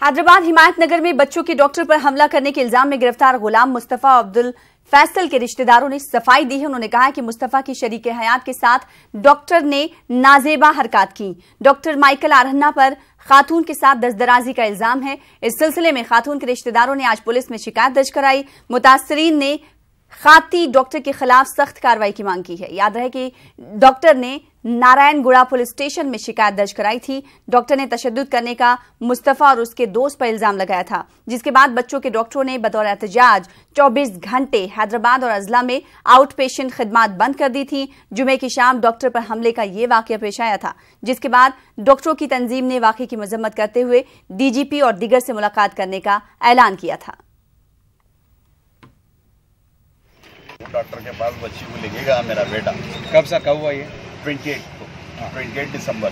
हैदराबाद हिमायतनगर में बच्चों के डॉक्टर पर हमला करने के इल्जाम में गिरफ्तार गुलाम मुस्तफा अब्दुल फैसल के रिश्तेदारों ने सफाई दी है। उन्होंने कहा कि मुस्तफा की शरीके हयात के साथ डॉक्टर ने नाजेबा हरकत की। डॉक्टर माइकल आरहन्ना पर खातून के साथ दस्तदराजी का इल्जाम है। इस सिलसिले में खातून के रिश्तेदारों ने आज पुलिस में शिकायत दर्ज कराई। मुतासरीन ने खाती डॉक्टर के खिलाफ सख्त कार्रवाई की मांग की है। याद रहे कि डॉक्टर ने नारायणगुड़ा पुलिस स्टेशन में शिकायत दर्ज कराई थी। डॉक्टर ने तशद्दुद करने का मुस्तफा और उसके दोस्त पर इल्जाम लगाया था, जिसके बाद बच्चों के डॉक्टरों ने बतौर एहतजाज 24 घंटे हैदराबाद और अजला में आउट पेशेंट खिदमात बंद कर दी थी। जुमे की शाम डॉक्टर पर हमले का यह वाकया पेश आया था, जिसके बाद डॉक्टरों की तंजीम ने वाकये की मजम्मत करते हुए डीजीपी और दीगर से मुलाकात करने का ऐलान किया था। डॉक्टर के पास बच्ची को लेके गया मेरा बेटा। कब हुआ ये? 28 दिसंबर।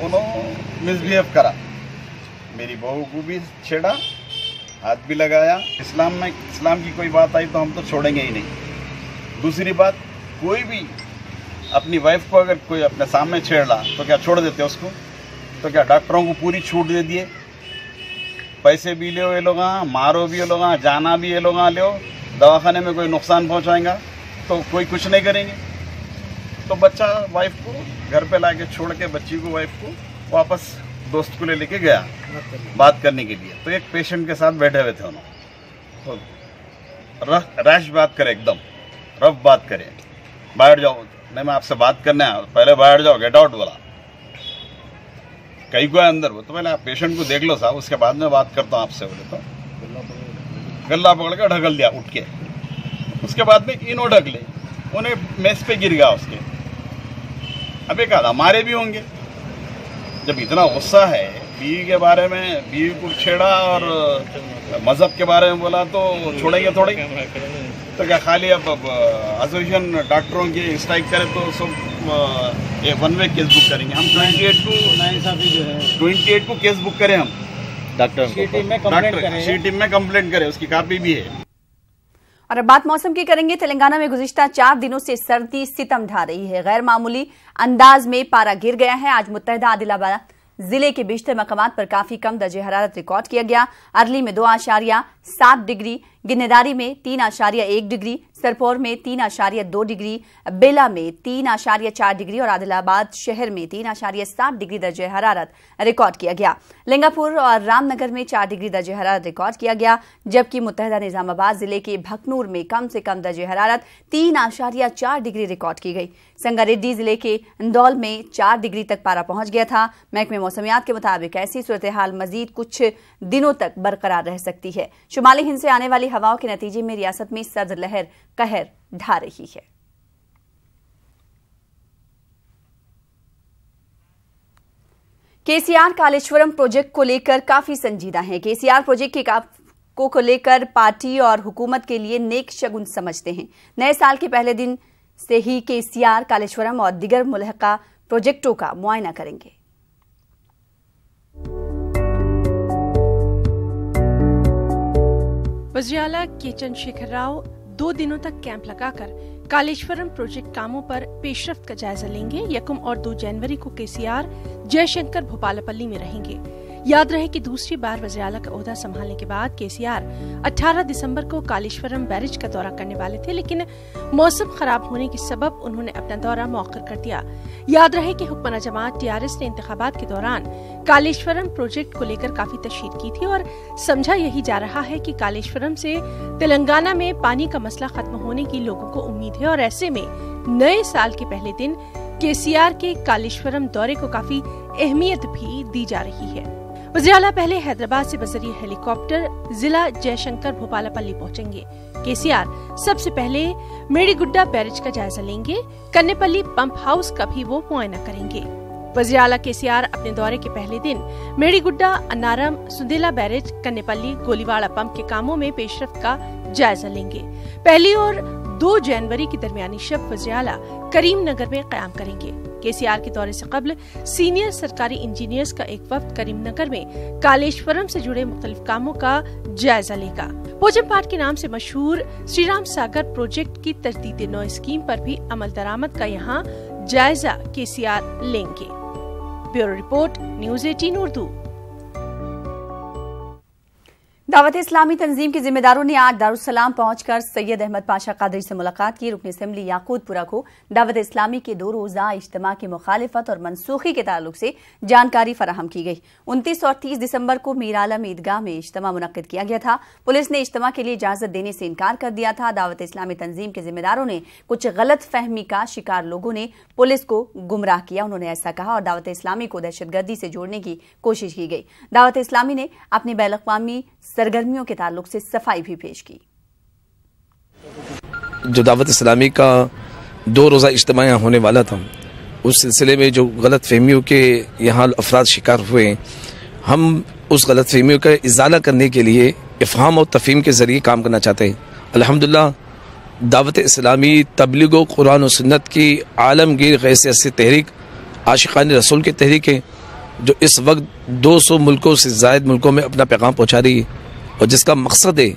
उन्होंने मिसबिहेव करा, मेरी बहू को भी छेड़ा, हाथ भी लगाया। इस्लाम की कोई बात आई तो हम तो छोड़ेंगे ही नहीं। दूसरी बात, कोई भी अपनी वाइफ को अगर कोई अपने सामने छेड़ रहा तो क्या छोड़ देते उसको? तो क्या डॉक्टरों को पूरी छूट दे दिए? पैसे भी ले ये लोग, मारो भी ये लोग, जाना भी ये लोग ले, दवाखाने में कोई नुकसान पहुंचाएगा तो कोई कुछ नहीं करेंगे। तो बच्चा वाइफ को घर पे लाके छोड़ के बच्ची को, वाइफ को वापस दोस्त को लेके गया बात करने के लिए। तो एक पेशेंट के साथ बैठे हुए थे उन्होंने, तो रैश बात करे, एकदम रफ बात करे। बाहर जाओ, नहीं मैं आपसे बात करना है, पहले बाहर जाओ, गेट आउट बोला। कहीं को है अंदर, वो तो पहले आप पेशेंट को देख लो साहब, उसके बाद में बात करता हूँ आपसे। बोले तो गला पकड़ के ढकल दिया उठ के। उसके बाद में इनो ढकले, उन्हें मेस पे गिर गया उसके। अब एक आधा हमारे भी होंगे। जब इतना गुस्सा है, बीवी के बारे में, बीवी को छेड़ा और मजहब के बारे में बोला तो छोड़ेंगे थोड़े? तो क्या खाली अब एसोसिएशन डॉक्टरों की स्ट्राइक करे तो सब वन वे केस बुक करेंगे हम? 28 को केस बुक करें हम, डॉक्टर सी टीम में कंप्लेंट करें, उसकी कॉपी भी है। और अब बात मौसम की करेंगे। तेलंगाना में गुज़िश्ता 4 दिनों से सर्दी सितम ढा रही है। गैर मामूली अंदाज में पारा गिर गया है। आज मुत्तहिदा आदिलाबाद जिले के बेशतर मकामात पर काफी कम दर्जे हरारत रिकॉर्ड किया गया। अरली में 2.7 डिग्री, गिन्नेदारी में 3.1 डिग्री, सरपोर में 3.2 डिग्री, बेला में 3.4 डिग्री और आदिलाबाद शहर में 3.7 डिग्री दर्जे हरारत रिकॉर्ड किया गया। लिंगापुर और रामनगर में 4 डिग्री दर्जे हरारत रिकॉर्ड किया गया, जबकि मुत्तहिदा निजामाबाद जिले के भकनूर में कम से कम दर्जे हरारत 3.4 डिग्री रिकॉर्ड की गई। संगारेड्डी जिले के इंदौल में 4 डिग्री तक पारा पहुंच गया था। महकमे मौसमियात के मुताबिक ऐसी सूरत हाल मजीद कुछ दिनों तक बरकरार रह सकती है। शुमाली हिंद से आने वाली हवाओं के नतीजे में रियासत में सर्द लहर कहर ढा रही है। केसीआर कालेश्वरम प्रोजेक्ट को लेकर काफी संजीदा हैं। केसीआर प्रोजेक्ट को लेकर पार्टी और हुकूमत के लिए नेक शगुन समझते हैं। नए साल के पहले दिन से ही केसीआर कालेश्वरम और दिगर मुल्हका प्रोजेक्टों का मुआयना करेंगे। वज़ीर आला के चंद्रशेखर राव 2 दिनों तक कैंप लगाकर कालेश्वरम प्रोजेक्ट कामों पर पेशरफ्त का जायजा लेंगे। 1 और 2 जनवरी को केसीआर जयशंकर भोपालपल्ली में रहेंगे। याद रहे कि दूसरी बार वज़ीर आला का ओहदा संभालने के बाद केसीआर 18 दिसंबर को कालेश्वरम बैरेज का दौरा करने वाले थे, लेकिन मौसम खराब होने के सबब उन्होंने अपना दौरा मौखर कर दिया। याद रहे कि हुक्मरान जमात टीआरएस ने इंतखाबात के दौरान कालेश्वरम प्रोजेक्ट को लेकर काफी तशहीद की थी और समझा यही जा रहा है कि कालेश्वरम से तेलंगाना में पानी का मसला खत्म होने की लोगों को उम्मीद है और ऐसे में नए साल के पहले दिन केसीआर के कालेश्वरम दौरे को काफी अहमियत भी दी जा रही है। वज़ीर आला पहले हैदराबाद से बजरिए हेलीकॉप्टर जिला जयशंकर भोपालपल्ली पहुंचेंगे। केसीआर सबसे पहले मेड़ीगुड्डा बैरेज का जायजा लेंगे। कन्नेपल्ली पंप हाउस का भी वो मुआयना करेंगे। वज़ीर आला केसीआर अपने दौरे के पहले दिन मेड़ीगुड्डा, अन्नारम, सुंदेला बैरेज, कन्नेपल्ली, गोलीवाड़ा पंप के कामों में पेशरफ्त का जायजा लेंगे। 1 और 2 जनवरी की दरमियानी शब वज़ीर आला करीमनगर में क़याम करेंगे। केसीआर के दौरे से कबल सीनियर सरकारी इंजीनियर्स का एक वफ्द करीमनगर में कालेश्वरम से जुड़े मुख्तलिफ कामों का जायजा लेगा। पोचमपाट के नाम से मशहूर श्रीराम सागर प्रोजेक्ट की तजदीद नौ स्कीम पर भी अमल दरामद का यहाँ जायजा केसीआर लेंगे। Bureau report, news 18 Urdu. Dawat Islami तंजीम के जिम्मेदारों ने आज दारुस्सलाम पहुंचकर सैयद अहमद पाशा कादरी से मुलाकात की। रुकन असेंबली याकूतपुरा को दावत इस्लामी के 2 रोजा इज्तिमा की मुखालिफत और मनसूखी के ताल्लुक से जानकारी फराहम की गई। 29 और 30 दिसंबर को मीर आलम ईदगाह में इज्तिमा मुनक्किद किया गया था। पुलिस ने इज्तिमा के लिए इजाजत देने से इनकार कर दिया था। दावत इस्लामी तंजीम के जिम्मेदारों ने कुछ गलत फहमी का शिकार लोगों ने पुलिस को गुमराह किया, उन्होंने ऐसा कहा, और दावत इस्लामी को दहशतगर्दी से जोड़ने की कोशिश की गई। दावत इस्लामी ने अपनी बैनुल-अक़वामी सरगर्मियों के ताल्लुक से सफाई भी पेश की। जो दावत इस्लामी का 2 रोज़ा इज्तिमा होने वाला था, उस सिलसिले में जो गलत फहमियों के यहाँ अफराद शिकार हुए, हम उस गलत फहमियों का इजाला करने के लिए इफ़हाम और तफ़हीम के ज़रिए काम करना चाहते हैं। अल्हम्दुलिल्लाह दावत इस्लामी तबलीग व कुरान और सुन्नत की आलमगीर गैर सियासी तहरीक, आशिक़ान रसूल की तहरीक है, जो इस वक्त 200 मुल्कों से ज़ायद मुल्कों में अपना पैगाम पहुँचा रही है, और जिसका मकसद है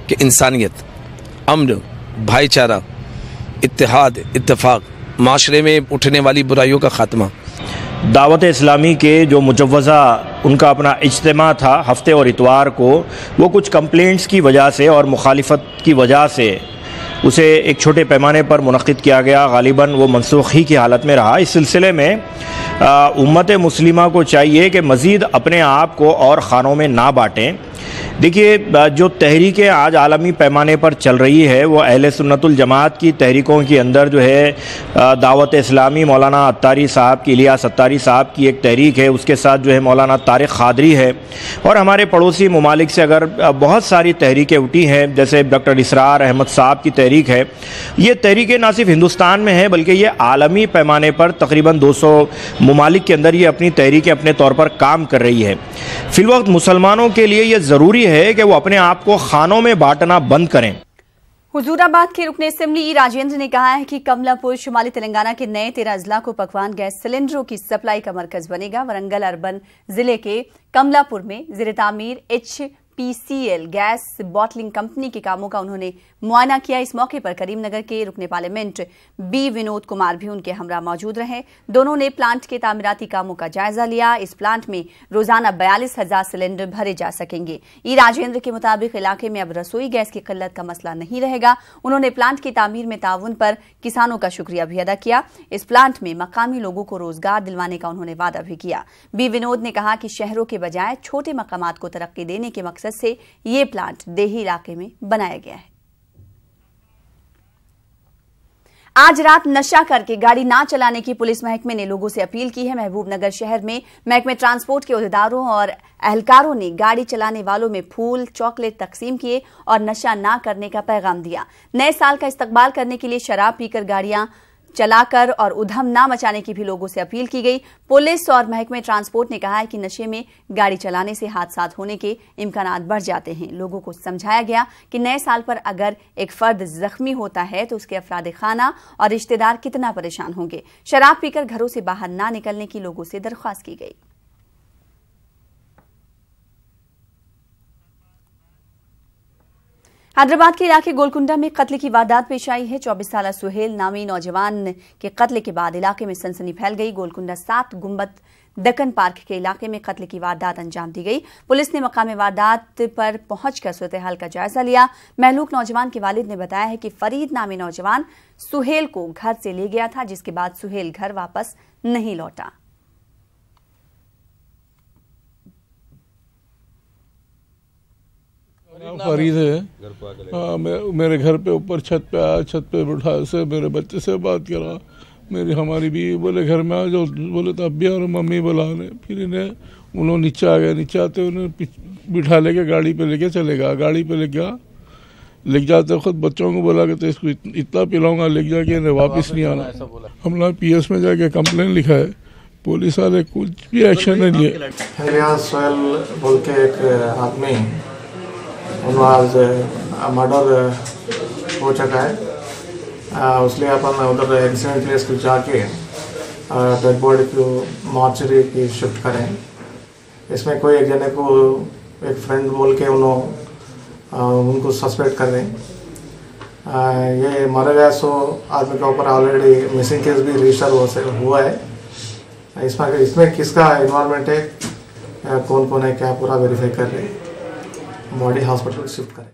कि इंसानियत, अमन, भाईचारा, इत्तेहाद, इत्तेफाक, माशरे में उठने वाली बुराइयों का खात्मा। दावत इस्लामी के जो मुजव्वज़ा उनका अपना इज्तिमा था हफ्ते और इतवार को, वो कुछ कंप्लेंट्स की वजह से और मुखालिफत की वजह से उसे एक छोटे पैमाने पर मुनक़्क़िद किया गया। गालिबन वो मनसूखी की हालत में रहा। इस सिलसिले में उम्मत मुस्लिमा को चाहिए कि मज़ीद अपने आप को और ख़ानों में ना बाँटें। देखिए, जो तहरीकें आज आलमी पैमाने पर चल रही है, वो अहले सुन्नतुल जमात की तहरीकों के अंदर जो है दावत इस्लामी मौलाना अत्तारी साहब की, इलियास अत्तारी साहब की एक तहरीक है, उसके साथ जो है मौलाना तारिक क़ादरी है, और हमारे पड़ोसी ममालिक से अगर बहुत सारी तहरीकें उठी हैं, जैसे डॉक्टर इसरार अहमद साहब की तहरीक है। ये तहरीकें ना सिर्फ हिंदुस्तान में है, बल्कि ये आलमी पैमाने पर तकरीबन 200 ममालिक के अंदर ये अपनी तहरीकें अपने तौर पर काम कर रही है। फिलवक्त मुसलमानों के लिए ये ज़रूरी है कि वो अपने आप को खानों में बांटना बंद करें। हुजूराबाद के रुकन असेंबली राजेंद्र ने कहा है कि कमलापुर शुमाली तेलंगाना के नए 13 अजला को पकवान गैस सिलेंडरों की सप्लाई का मरकज बनेगा। वरंगल अर्बन जिले के कमलापुर में ज़ेरे तामीर HPCL गैस बॉटलिंग कंपनी के कामों का उन्होंने मुआयना किया। इस मौके पर करीमनगर के रुकने पार्लियामेंट B विनोद कुमार भी उनके हमरा मौजूद रहे। दोनों ने प्लांट के तामीराती कामों का जायजा लिया। इस प्लांट में रोजाना 42,000 सिलेंडर भरे जा सकेंगे। ई राजेंद्र के मुताबिक इलाके में अब रसोई गैस की किल्लत का मसला नहीं रहेगा। उन्होंने प्लांट की तामीर में ताउन पर किसानों का शुक्रिया भी अदा किया। इस प्लांट में मकामी लोगों को रोजगार दिलवाने का उन्होंने वादा भी किया। B विनोद ने कहा कि शहरों के बजाय छोटे मकामात को तरक्की देने के मकसद से ये प्लांट देही इलाके में बनाया गया है। आज रात नशा करके गाड़ी ना चलाने की पुलिस महकमे ने लोगों से अपील की है। महबूबनगर शहर में महकमे ट्रांसपोर्ट के अहदेदारों और एहलकारों ने गाड़ी चलाने वालों में फूल, चॉकलेट तकसीम किए और नशा ना करने का पैगाम दिया। नए साल का इस्तकबाल करने के लिए शराब पीकर गाड़ियां चलाकर और उधम ना मचाने की भी लोगों से अपील की गई। पुलिस और महकमे ट्रांसपोर्ट ने कहा है कि नशे में गाड़ी चलाने से हादसात होने के इम्कानात बढ़ जाते हैं। लोगों को समझाया गया कि नए साल पर अगर एक फर्द जख्मी होता है तो उसके अफराद खाना और रिश्तेदार कितना परेशान होंगे। शराब पीकर घरों से बाहर ना निकलने की लोगों से दरख्वास्त की गई। हैदराबाद के इलाके गोलकुंडा में कत्ल की वारदात पेश आई है। 24 साला सुहेल नामी नौजवान के कत्ल के बाद इलाके में सनसनी फैल गई। गोलकुंडा 7 गुंबद दक्कन पार्क के इलाके में कत्ल की वारदात अंजाम दी गई। पुलिस ने मकाम वारदात पर पहुंचकर सूरत हाल का जायजा लिया। महलूक नौजवान के वालिद ने बताया है कि फरीद नामी नौजवान सुहेल को घर से ले गया था, जिसके बाद सुहेल घर वापस नहीं लौटा। फरीद है, मेरे घर पे ऊपर छत पे आया, छत पे बैठा से मेरे बच्चे से बात करा। हमारी बीवी बोले घर में आ जाओ, बोले तो अब्बी और मम्मी बुलाने। फिर उन्होंने नीचे आ गए। नीचे आते उन्हें बिठा लेके गाड़ी पे लेके चले गया। गाड़ी पे ले जाते खुद बच्चों को बोला कि तो इसको इतना पिलाऊंगा, ले जा के वापस नहीं आना। हम लोग PS में जाके कंप्लेन लिखा है, पुलिस वाले कुछ भी एक्शन नहीं है। बोल के एक आदमी मर्डर हो चुका है, इसलिए अपन उधर एक्सीडेंट प्लेस को जाके डेड बॉडी को मॉर्चरी की शिफ्ट करें। इसमें कोई एक जने को एक फ्रेंड बोल के उनको सस्पेक्ट कर रहे हैं। ये मर गया सो आदमी के ऊपर ऑलरेडी मिसिंग केस भी रजिस्टर हुआ है। इसमें किसका इन्वॉल्वमेंट है, कौन कौन है, क्या पूरा वेरीफाई कर रहे हैं। बॉडी हॉस्पिटल शिफ्ट करें।